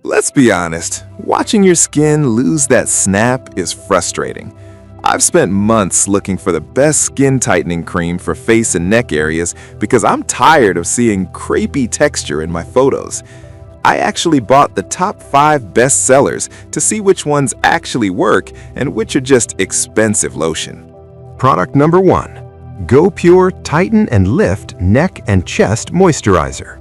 Let's be honest, watching your skin lose that snap is frustrating. I've spent months looking for the best skin tightening cream for face and neck areas because I'm tired of seeing crepey texture in my photos. I actually bought the top 5 best sellers to see which ones actually work and which are just expensive lotion. Product number 1. Go Pure Tighten and Lift Neck and Chest Moisturizer.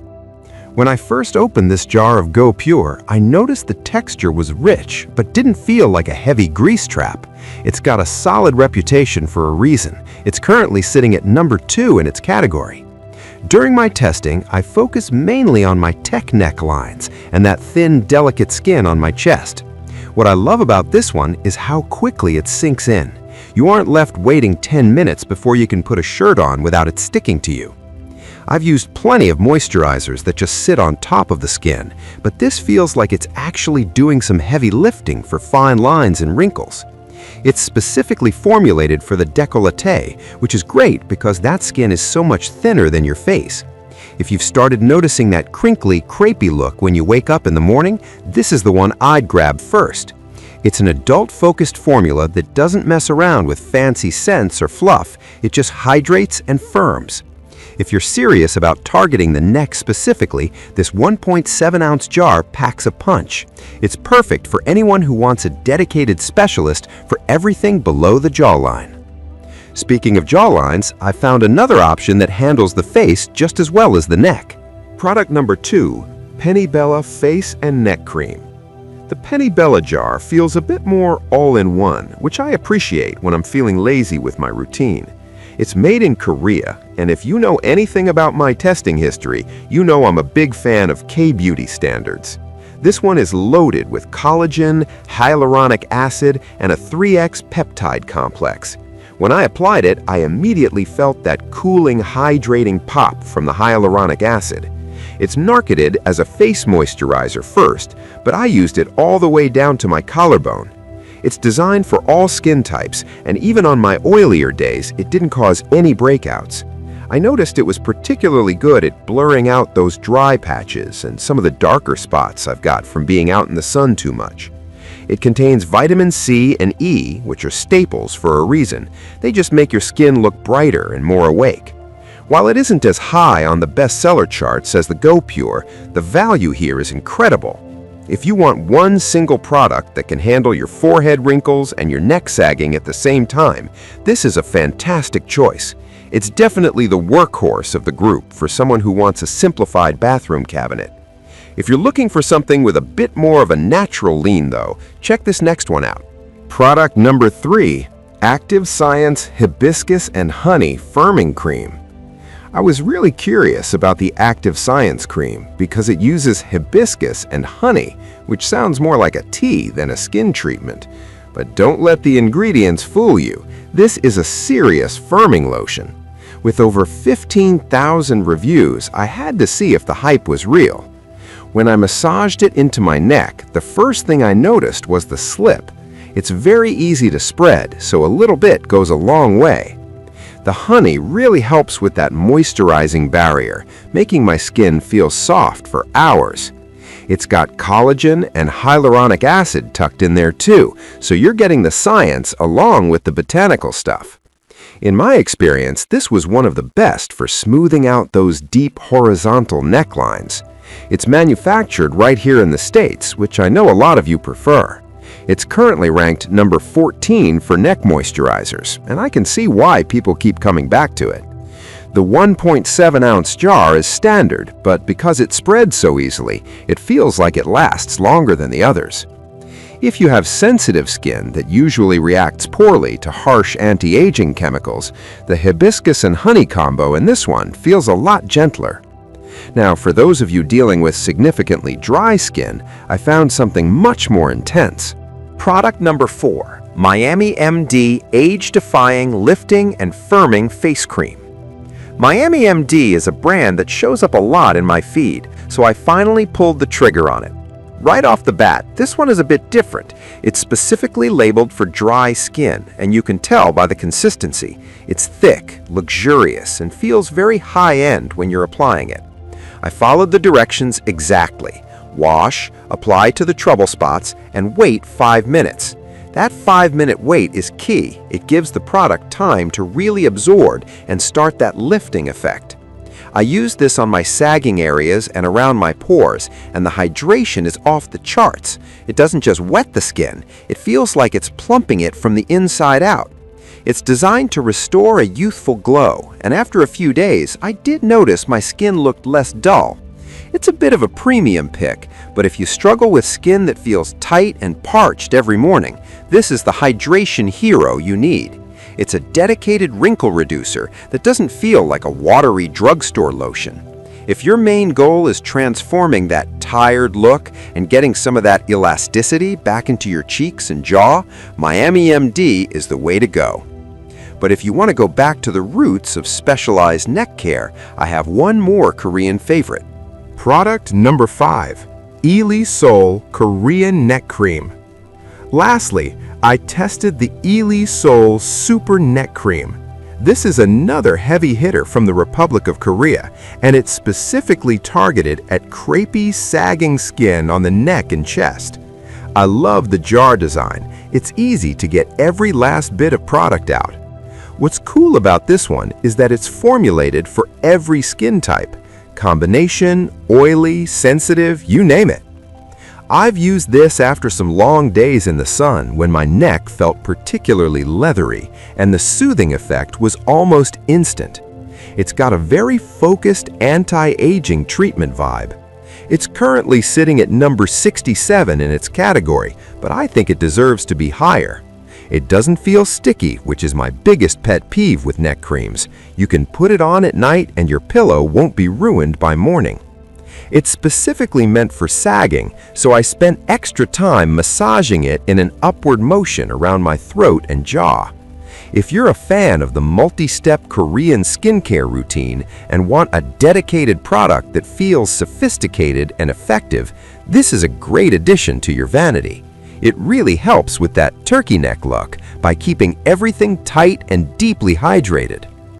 When I first opened this jar of Go Pure, I noticed the texture was rich, but didn't feel like a heavy grease trap. It's got a solid reputation for a reason. It's currently sitting at number 2 in its category. During my testing, I focused mainly on my tech neck lines and that thin, delicate skin on my chest. What I love about this one is how quickly it sinks in. You aren't left waiting 10 minutes before you can put a shirt on without it sticking to you. I've used plenty of moisturizers that just sit on top of the skin, but this feels like it's actually doing some heavy lifting for fine lines and wrinkles. It's specifically formulated for the décolleté, which is great because that skin is so much thinner than your face. If you've started noticing that crinkly, crepey look when you wake up in the morning, this is the one I'd grab first. It's an adult-focused formula that doesn't mess around with fancy scents or fluff. It just hydrates and firms. If you're serious about targeting the neck specifically, this 1.7-ounce jar packs a punch. It's perfect for anyone who wants a dedicated specialist for everything below the jawline. Speaking of jawlines, I found another option that handles the face just as well as the neck. Product number 2. Penny Bella Face and Neck Cream. The Penny Bella jar feels a bit more all-in-one, which I appreciate when I'm feeling lazy with my routine. It's made in Korea, and if you know anything about my testing history, you know I'm a big fan of K-beauty standards. This one is loaded with collagen, hyaluronic acid, and a 3X peptide complex. When I applied it, I immediately felt that cooling, hydrating pop from the hyaluronic acid. It's marketed as a face moisturizer first, but I used it all the way down to my collarbone. It's designed for all skin types, and even on my oilier days, it didn't cause any breakouts. I noticed it was particularly good at blurring out those dry patches and some of the darker spots I've got from being out in the sun too much. It contains vitamin C and E, which are staples for a reason. They just make your skin look brighter and more awake. While it isn't as high on the bestseller charts as the Go Pure, the value here is incredible. If you want one single product that can handle your forehead wrinkles and your neck sagging at the same time, this is a fantastic choice. It's definitely the workhorse of the group for someone who wants a simplified bathroom cabinet. If you're looking for something with a bit more of a natural lean though, check this next one out. Product number 3. Active Science Hibiscus and Honey Firming Cream. I was really curious about the Active Science cream because it uses hibiscus and honey, which sounds more like a tea than a skin treatment. But don't let the ingredients fool you. This is a serious firming lotion. With over 15,000 reviews, I had to see if the hype was real. When I massaged it into my neck, the first thing I noticed was the slip. It's very easy to spread, so a little bit goes a long way. The honey really helps with that moisturizing barrier, making my skin feel soft for hours. It's got collagen and hyaluronic acid tucked in there too, so you're getting the science along with the botanical stuff. In my experience, this was one of the best for smoothing out those deep horizontal necklines. It's manufactured right here in the States, which I know a lot of you prefer. It's currently ranked number 14 for neck moisturizers, and I can see why people keep coming back to it. The 1.7-ounce jar is standard, but because it spreads so easily, it feels like it lasts longer than the others. If you have sensitive skin that usually reacts poorly to harsh anti-aging chemicals, the hibiscus and honey combo in this one feels a lot gentler. Now, for those of you dealing with significantly dry skin, I found something much more intense. Product number 4. Miami MD Age-Defying Lifting and Firming Face Cream. Miami MD is a brand that shows up a lot in my feed, so I finally pulled the trigger on it. Right off the bat, this one is a bit different. It's specifically labeled for dry skin, and you can tell by the consistency. It's thick, luxurious, and feels very high-end when you're applying it. I followed the directions exactly. Wash, apply to the trouble spots, and wait 5 minutes. That 5-minute wait is key. It gives the product time to really absorb and start that lifting effect. I use this on my sagging areas and around my pores, and the hydration is off the charts. It doesn't just wet the skin, it feels like it's plumping it from the inside out. It's designed to restore a youthful glow, and after a few days, I did notice my skin looked less dull. It's a bit of a premium pick, but if you struggle with skin that feels tight and parched every morning, this is the hydration hero you need. It's a dedicated wrinkle reducer that doesn't feel like a watery drugstore lotion. If your main goal is transforming that tired look and getting some of that elasticity back into your cheeks and jaw, Miami MD is the way to go. But if you want to go back to the roots of specialized neck care, I have one more Korean favorite. Product number 5, Ely Sol Korean Neck Cream. Lastly, I tested the Ely Sol Super Neck Cream. This is another heavy hitter from the Republic of Korea, and it's specifically targeted at crepey, sagging skin on the neck and chest. I love the jar design. It's easy to get every last bit of product out. What's cool about this one is that it's formulated for every skin type. Combination, oily, sensitive, you name it. I've used this after some long days in the sun when my neck felt particularly leathery, and the soothing effect was almost instant. It's got a very focused anti-aging treatment vibe. It's currently sitting at number 67 in its category, but I think it deserves to be higher. It doesn't feel sticky, which is my biggest pet peeve with neck creams. You can put it on at night and your pillow won't be ruined by morning. It's specifically meant for sagging, so I spent extra time massaging it in an upward motion around my throat and jaw. If you're a fan of the multi-step Korean skincare routine and want a dedicated product that feels sophisticated and effective, this is a great addition to your vanity. It really helps with that turkey neck look by keeping everything tight and deeply hydrated.